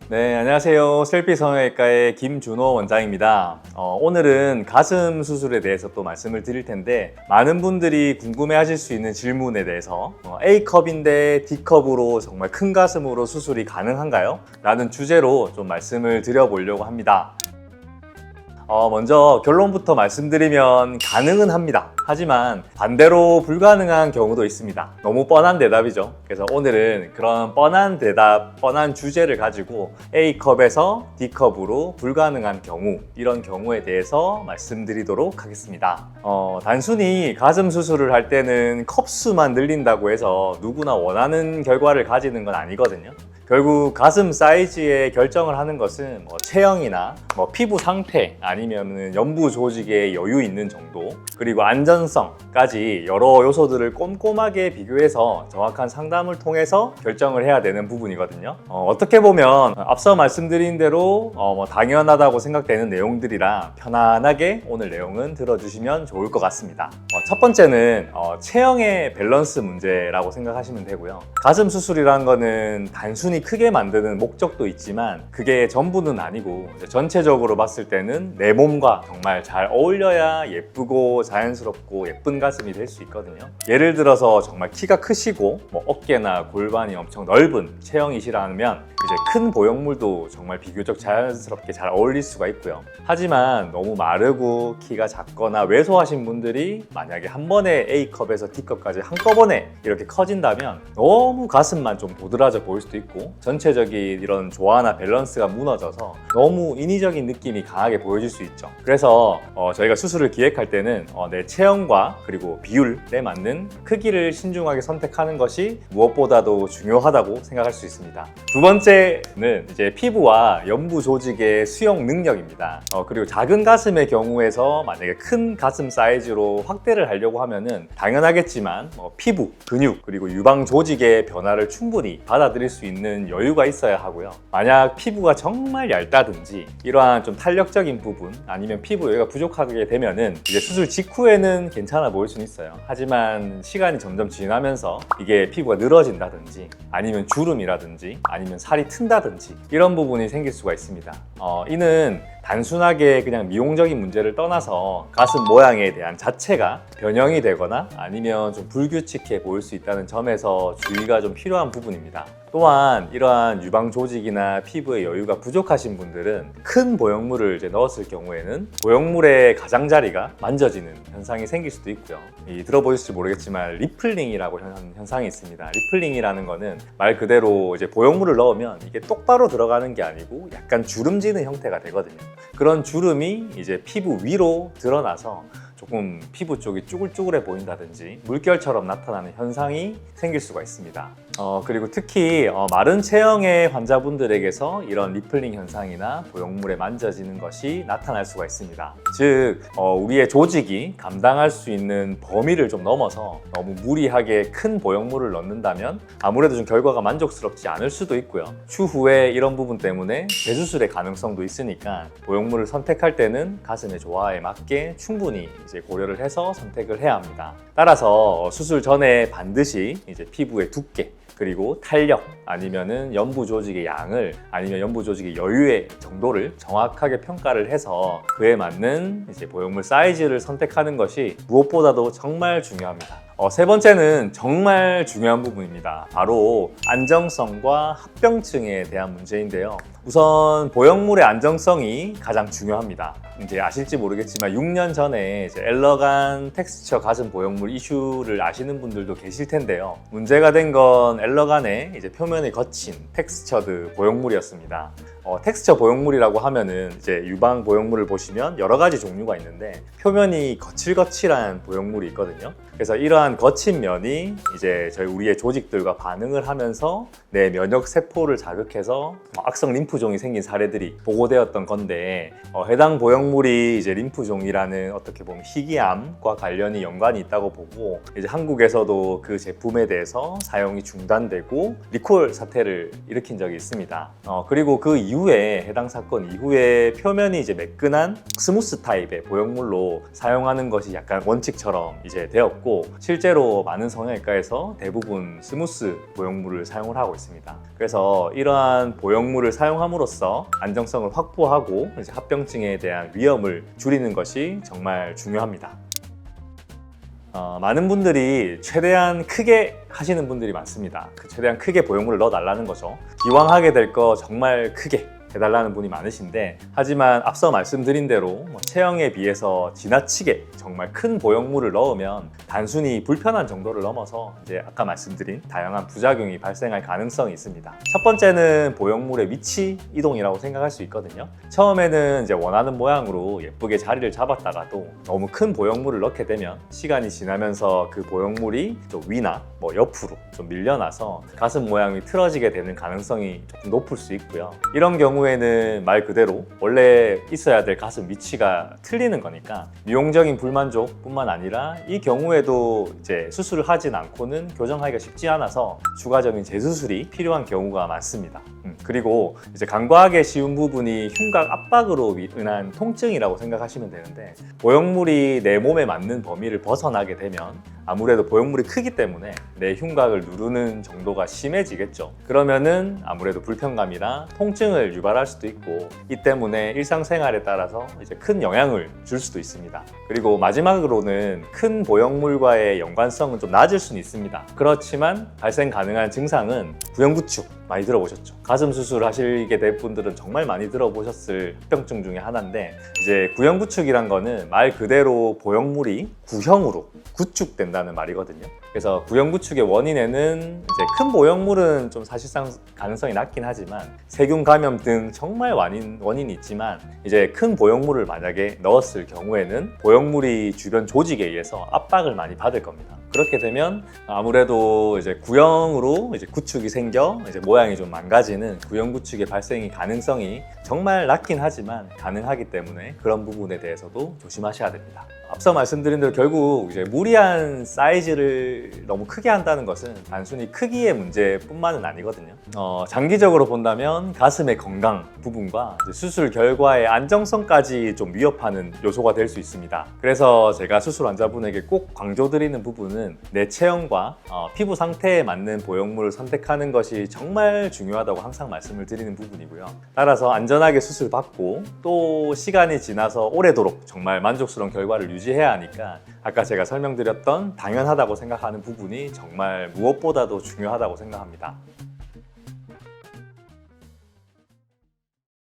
네, 안녕하세요. 셀피 성형외과의 김준호 원장입니다. 오늘은 가슴 수술에 대해서 또 말씀을 드릴 텐데 많은 분들이 궁금해하실 수 있는 질문에 대해서 A컵인데 D컵으로 정말 큰 가슴으로 수술이 가능한가요? 라는 주제로 좀 말씀을 드려보려고 합니다. 먼저 결론부터 말씀드리면 가능은 합니다. 하지만 반대로 불가능한 경우도 있습니다. 너무 뻔한 대답이죠. 그래서 오늘은 그런 뻔한 대답, 뻔한 주제를 가지고 A컵에서 D컵으로 불가능한 경우, 이런 경우에 대해서 말씀드리도록 하겠습니다. 단순히 가슴 수술을 할 때는 컵수만 늘린다고 해서 누구나 원하는 결과를 가지는 건 아니거든요. 결국 가슴 사이즈에 결정을 하는 것은 체형이나 피부 상태 아니면 연부 조직에 여유 있는 정도, 그리고 안전성까지 여러 요소들을 꼼꼼하게 비교해서 정확한 상담을 통해서 결정을 해야 되는 부분이거든요. 어떻게 보면 앞서 말씀드린 대로 당연하다고 생각되는 내용들이라 편안하게 오늘 내용은 들어주시면 좋을 것 같습니다. 첫 번째는 체형의 밸런스 문제라고 생각하시면 되고요. 가슴 수술이라는 거는 단순히 크게 만드는 목적도 있지만 그게 전부는 아니고 전체적으로 봤을 때는 내 몸과 정말 잘 어울려야 예쁘고 자연스럽고 예쁜 가슴이 될 수 있거든요. 예를 들어서 정말 키가 크시고 어깨나 골반이 엄청 넓은 체형이시라면 이제 큰 보형물도 정말 비교적 자연스럽게 잘 어울릴 수가 있고요. 하지만 너무 마르고 키가 작거나 왜소하신 분들이 만약에 한 번에 A컵에서 D컵까지 한꺼번에 이렇게 커진다면 너무 가슴만 좀 도드라져 보일 수도 있고 전체적인 이런 조화나 밸런스가 무너져서 너무 인위적인 느낌이 강하게 보여질 수 있죠. 그래서 저희가 수술을 기획할 때는 내 체형과 그리고 비율에 맞는 크기를 신중하게 선택하는 것이 무엇보다도 중요하다고 생각할 수 있습니다. 두 번째는 이제 피부와 연부 조직의 수용 능력입니다. 그리고 작은 가슴의 경우에서 만약에 큰 가슴 사이즈로 확대를 하려고 하면은 당연하겠지만 피부, 근육, 그리고 유방 조직의 변화를 충분히 받아들일 수 있는 여유가 있어야 하고요. 만약 피부가 정말 얇다든지 이러한 좀 탄력적인 부분 아니면 피부 여유가 부족하게 되면은 이제 수술 직후에는 괜찮아 보일 수는 있어요. 하지만 시간이 점점 지나면서 이게 피부가 늘어진다든지 아니면 주름이라든지 아니면 살이 튼다든지 이런 부분이 생길 수가 있습니다. 이는 단순하게 그냥 미용적인 문제를 떠나서 가슴 모양에 대한 자체가 변형이 되거나 아니면 좀 불규칙해 보일 수 있다는 점에서 주의가 좀 필요한 부분입니다. 또한 이러한 유방 조직이나 피부의 여유가 부족하신 분들은 큰 보형물을 이제 넣었을 경우에는 보형물의 가장자리가 만져지는 현상이 생길 수도 있고요. 들어보실지 모르겠지만 리플링이라고 하는 현상이 있습니다. 리플링이라는 거는 말 그대로 이제 보형물을 넣으면 이게 똑바로 들어가는 게 아니고 약간 주름지는 형태가 되거든요. 그런 주름이 이제 피부 위로 드러나서 조금 피부 쪽이 쭈글쭈글해 보인다든지 물결처럼 나타나는 현상이 생길 수가 있습니다. 그리고 특히 마른 체형의 환자분들에게서 이런 리플링 현상이나 보형물에 만져지는 것이 나타날 수가 있습니다. 즉 우리의 조직이 감당할 수 있는 범위를 좀 넘어서 너무 무리하게 큰 보형물을 넣는다면 아무래도 좀 결과가 만족스럽지 않을 수도 있고요. 추후에 이런 부분 때문에 재수술의 가능성도 있으니까 보형물을 선택할 때는 가슴의 조화에 맞게 충분히 이제 고려를 해서 선택을 해야 합니다. 따라서 수술 전에 반드시 이제 피부의 두께 그리고 탄력 아니면은 연부 조직의 양을 아니면 연부 조직의 여유의 정도를 정확하게 평가를 해서 그에 맞는 이제 보형물 사이즈를 선택하는 것이 무엇보다도 정말 중요합니다. 세 번째는 정말 중요한 부분입니다. 바로 안정성과 합병증에 대한 문제인데요. 우선 보형물의 안정성이 가장 중요합니다. 이제 아실지 모르겠지만 6년 전에 이제 엘러간 텍스처 가슴 보형물 이슈를 아시는 분들도 계실 텐데요. 문제가 된 건 엘러간의 이제 표면이 거친 텍스처드 보형물이었습니다. 텍스처 보형물이라고 하면은 이제 유방 보형물을 보시면 여러 가지 종류가 있는데 표면이 거칠거칠한 보형물이 있거든요. 그래서 이러한 거친 면이 이제 우리의 조직들과 반응을 하면서 내 면역 세포를 자극해서 악성 림프종이 생긴 사례들이 보고되었던 건데 해당 보형물이 이제 림프종이라는 어떻게 보면 희귀암과 관련이 연관이 있다고 보고 이제 한국에서도 그 제품에 대해서 사용이 중단되고 리콜 사태를 일으킨 적이 있습니다. 그리고 그 이후에 해당 사건 이후에 표면이 이제 매끈한 스무스 타입의 보형물로 사용하는 것이 약간 원칙처럼 이제 되었고 실제로 많은 성형외과에서 대부분 스무스 보형물을 사용을 하고 있습니다. 그래서 이러한 보형물을 사용한 사용함으로써 안정성을 확보하고 이제 합병증에 대한 위험을 줄이는 것이 정말 중요합니다. 많은 분들이 최대한 크게 하시는 분들이 많습니다. 최대한 크게 보형물을 넣어달라는 거죠. 기왕 하게 될 거 정말 크게 해달라는 분이 많으신데, 하지만 앞서 말씀드린 대로 체형에 비해서 지나치게 정말 큰 보형물을 넣으면 단순히 불편한 정도를 넘어서 이제 아까 말씀드린 다양한 부작용이 발생할 가능성이 있습니다. 첫 번째는 보형물의 위치 이동이라고 생각할 수 있거든요. 처음에는 이제 원하는 모양으로 예쁘게 자리를 잡았다가도 너무 큰 보형물을 넣게 되면 시간이 지나면서 그 보형물이 좀 위나 옆으로 좀 밀려나서 가슴 모양이 틀어지게 되는 가능성이 조금 높을 수 있고요. 이런 경우에는 말 그대로 원래 있어야 될 가슴 위치가 틀리는 거니까 미용적인 불만족뿐만 아니라 이 경우에도 이제 수술을 하진 않고는 교정하기가 쉽지 않아서 추가적인 재수술이 필요한 경우가 많습니다. 그리고 이제 간과하기 쉬운 부분이 흉곽 압박으로 인한 통증이라고 생각하시면 되는데, 보형물이 내 몸에 맞는 범위를 벗어나게 되면 아무래도 보형물이 크기 때문에 내 흉곽을 누르는 정도가 심해지겠죠. 그러면은 아무래도 불편감이나 통증을 유발할 수도 있고, 이 때문에 일상생활에 따라서 이제 큰 영향을 줄 수도 있습니다. 그리고 마지막으로는 큰 보형물과의 연관성은 좀 낮을 수는 있습니다. 그렇지만 발생 가능한 증상은 구형구축, 많이 들어보셨죠? 가슴 수술 하시게 될 분들은 정말 많이 들어보셨을 합병증 중에 하나인데, 이제 구형구축이란 거는 말 그대로 보형물이 구형으로 구축된다는 말이거든요. 그래서 구형구축의 원인에는 이제 큰 보형물은 좀 사실상 가능성이 낮긴 하지만 세균 감염 등 정말 원인이 있지만, 이제 큰 보형물을 만약에 넣었을 경우에는 보형물이 주변 조직에 의해서 압박을 많이 받을 겁니다. 그렇게 되면 아무래도 이제 구형으로 이제 구축이 생겨 이제 모양이 좀 망가지는 구형구축의 발생이 가능성이 정말 낮긴 하지만 가능하기 때문에 그런 부분에 대해서도 조심하셔야 됩니다. 앞서 말씀드린 대로 결국 이제 무리한 사이즈를 너무 크게 한다는 것은 단순히 크기의 문제뿐만은 아니거든요. 장기적으로 본다면 가슴의 건강 부분과 수술 결과의 안정성까지 좀 위협하는 요소가 될 수 있습니다. 그래서 제가 수술 환자분에게 꼭 강조드리는 부분은 내 체형과 피부 상태에 맞는 보형물을 선택하는 것이 정말 중요하다고 항상 말씀을 드리는 부분이고요. 따라서 안전하게 수술받고 또 시간이 지나서 오래도록 정말 만족스러운 결과를 유지해야 하니까 아까 제가 설명드렸던 당연하다고 생각하는 부분이 정말 무엇보다도 중요하다고 생각합니다.